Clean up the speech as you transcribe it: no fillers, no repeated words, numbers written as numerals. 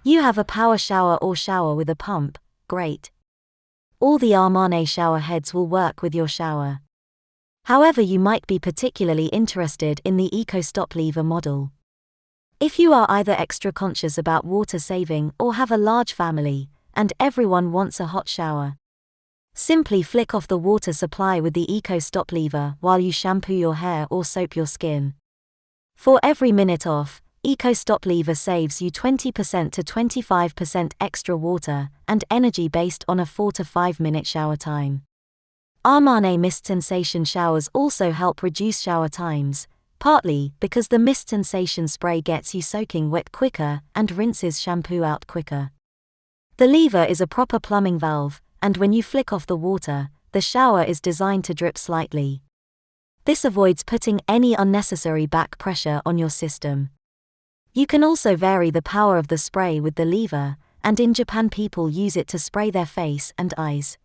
You have a power shower or shower with a pump, great. All the Amane shower heads will work with your shower. However, you might be particularly interested in the Eco Stop Lever model. If you are either extra conscious about water saving or have a large family, and everyone wants a hot shower, simply flick off the water supply with the Eco Stop lever while you shampoo your hair or soap your skin. For every minute off, Eco Stop lever saves you 20% to 25% extra water and energy based on a 4 to 5 minute shower time. Amane Mist-Sensation Showers also help reduce shower times, partly because the mist sensation spray gets you soaking wet quicker and rinses shampoo out quicker. The lever is a proper plumbing valve, and when you flick off the water, the shower is designed to drip slightly. This avoids putting any unnecessary back pressure on your system. You can also vary the power of the spray with the lever, and in Japan people use it to spray their face and eyes.